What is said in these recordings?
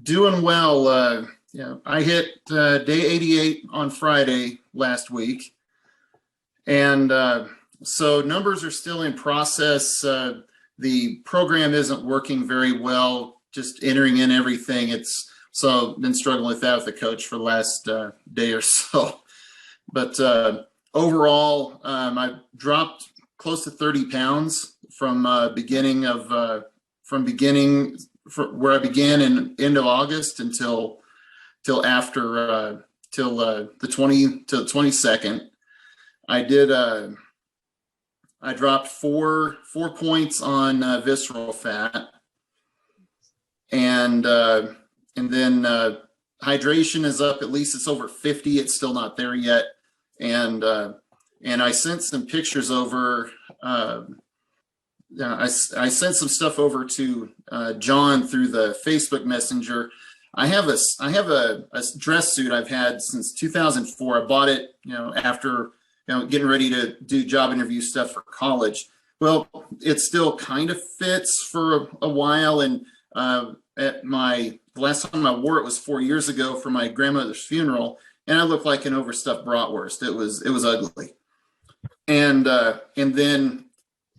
Doing well. Yeah, I hit day 88 on Friday last week, and so numbers are still in process. The program isn't working very well. Just entering in everything. So been struggling with that with the coach for the last day or so. But overall, I dropped close to 30 pounds from beginning where I began in end of August till after till the 22nd. I dropped four points on visceral fat, and then hydration is up. At least it's over 50. It's still not there yet, and I sent some pictures over. I sent some stuff over to John through the Facebook Messenger. I have a dress suit I've had since 2004. I bought it, after getting ready to do job interview stuff for college. Well, it still kind of fits for a while, and the last time I wore it was 4 years ago for my grandmother's funeral, and I looked like an overstuffed bratwurst. It was ugly, and then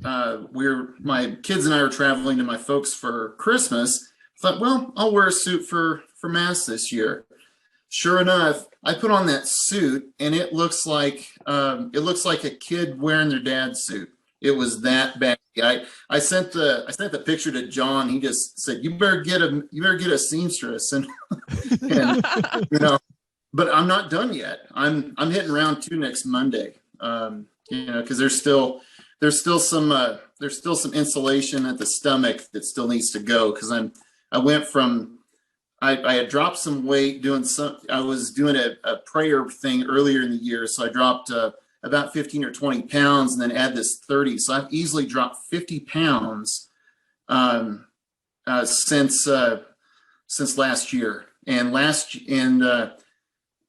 my kids and I were traveling to my folks for Christmas. Thought, well, I'll wear a suit for Mass this year. Sure enough, I put on that suit, and it looks like a kid wearing their dad's suit. It was that bad. I sent the picture to John. He just said, "You better get a seamstress," and But I'm not done yet. I'm hitting round 2 next Monday. Because there's still some insulation at the stomach that still needs to go, because I had dropped some weight I was doing a prayer thing earlier in the year. So I dropped about 15 or 20 pounds, and then add this 30. So I've easily dropped 50 pounds since last year. And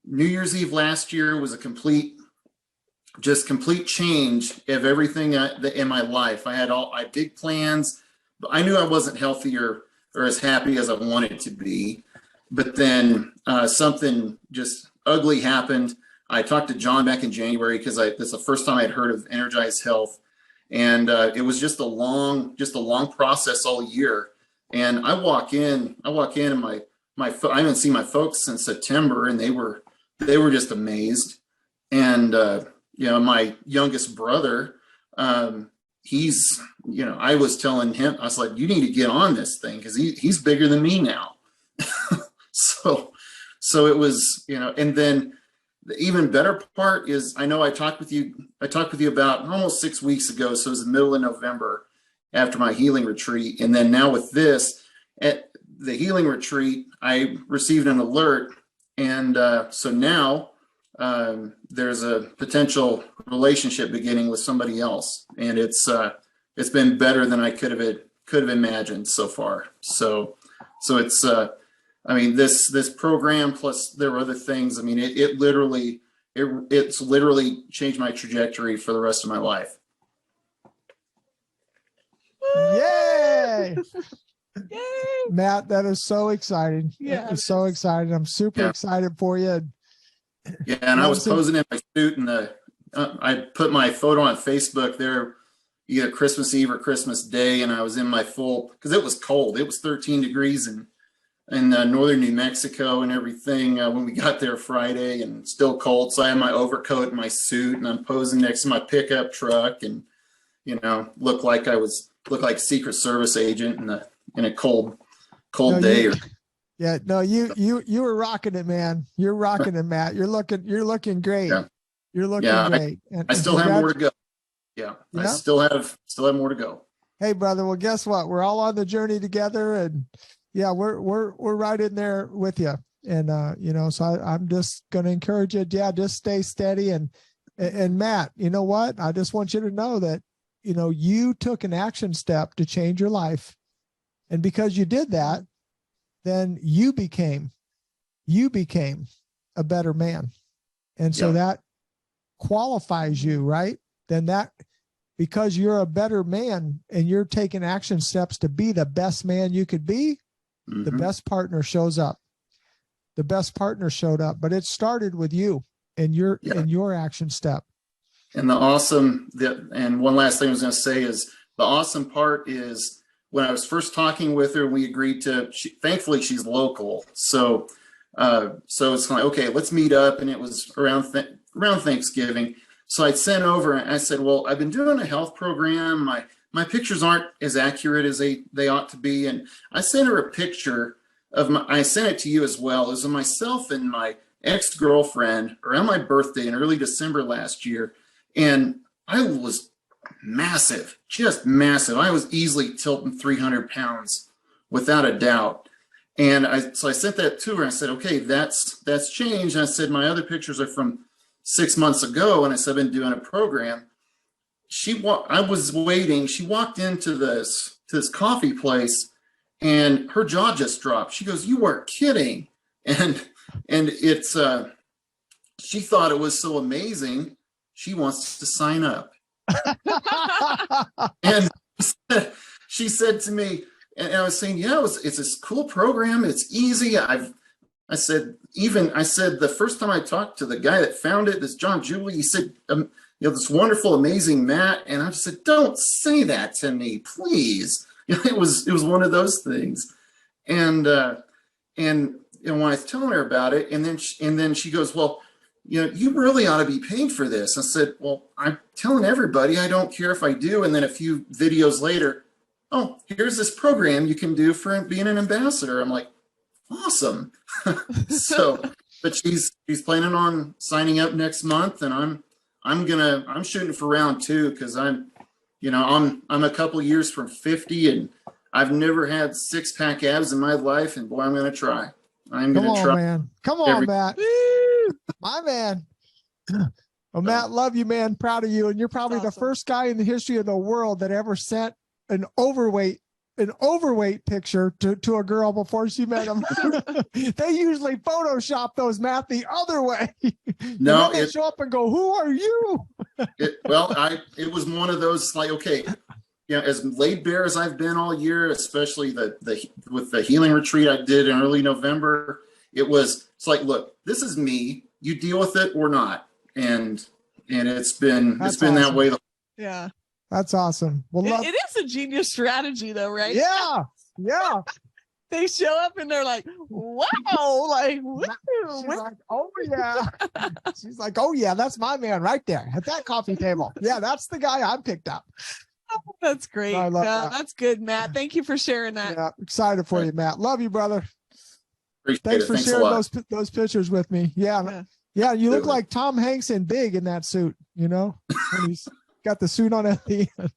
New Year's Eve last year was a complete change of everything in my life. I had big plans, but I knew I wasn't healthier or as happy as I wanted to be. But then something just ugly happened. I talked to John back in January, because that's the first time I'd heard of Energized Health, and it was just a long process all year. And I walk in, and I haven't seen my folks since September, and they were just amazed. And my youngest brother, I was telling him, I was like, you need to get on this thing, because he's bigger than me now. So it was, and then the even better part is, I know I talked with you about almost 6 weeks ago. So it was the middle of November after my healing retreat. And then now with this, at the healing retreat, I received an alert. And so now there's a potential relationship beginning with somebody else. And it's been better than I could have imagined so far. So it's, this program, plus there were other things. It's literally changed my trajectory for the rest of my life. Yay! Yay! Matt, that is so exciting. Yeah, it's so exciting. I'm super excited for you. Yeah, and I was posing in my suit, and I put my photo on Facebook there, either Christmas Eve or Christmas Day, and I was in my because it was cold. It was 13 degrees in northern New Mexico and everything when we got there Friday, and still cold. So I had my overcoat and my suit, and I'm posing next to my pickup truck, and look like Secret Service agent in a cold day. You were rocking it, man. You're rocking it, Matt. You're looking great. Yeah. You're looking great. I still have more to go. Yeah. I still have more to go. Hey, brother. Well, guess what? We're all on the journey together, and we're right in there with you. And so I'm just going to encourage you. Yeah, just stay steady. And Matt, you know what? I just want you to know that you took an action step to change your life, and because you did that, then you became a better man. And so that qualifies you, right? Then because you're a better man and you're taking action steps to be the best man you could be, the Mhm. best partner shows up. The best partner showed up, but it started with you and your action step. And and one last thing I was going to say is the awesome part is when I was first talking with her, we agreed to, thankfully she's local. So, so it's like, okay, let's meet up. And it was around Thanksgiving. So I sent over, I said, well, I've been doing a health program. My pictures aren't as accurate as they ought to be. And I sent her a picture I sent it to you as well. It was of myself and my ex-girlfriend around my birthday in early December last year. And I was massive, just massive. I was easily tilting 300 pounds without a doubt. And so I sent that to her. I said, okay, that's changed. And I said, my other pictures are from 6 months ago. And I said, I've been doing a program. I was waiting. She walked into this coffee place and her jaw just dropped. She goes, "You weren't kidding." And it's, she thought it was so amazing. She wants to sign up. And she said to me, and I was saying, yeah, it's a cool program. It's easy. I said, the first time I talked to the guy that found it, this John Jubilee, he said, this wonderful, amazing Matt. And I said, don't say that to me, please. It was one of those things. And when I was telling her about it, and then she goes, well, you really ought to be paid for this. I said, well, I'm telling everybody, I don't care if I do. And then a few videos later, oh, here's this program you can do for being an ambassador. I'm like, awesome. So, but she's planning on signing up next month, and I'm shooting for round 2 because I'm a couple of years from 50, and I've never had 6-pack abs in my life, and boy, I'm going to try. I'm going to try. Man. Come on, Matt. My man. Well, Matt, love you, man. Proud of you. And you're probably the first guy in the history of the world that ever sent an overweight picture to a girl before she met him. They usually Photoshop those, Matt, the other way. No, they show up and go, "Who are you?" It was one of those, like, okay, as laid bare as I've been all year, especially with the healing retreat I did in early November, it's like, look, this is me. You deal with it or not, and it's been awesome. That way. Yeah. That's awesome. Well, it is a genius strategy though, right? Yeah. Yeah. They show up and they're like, wow, like, she's like, oh yeah. She's like, oh yeah, that's my man right there at that coffee table. Yeah, that's the guy I picked up. Oh, that's great. I love that. That's good, Matt. Thank you for sharing that. Yeah, excited for you, Matt. Love you, brother. Thanks for sharing those pictures with me. Yeah. You look like Tom Hanks in Big in that suit, when he's got the suit on at the end.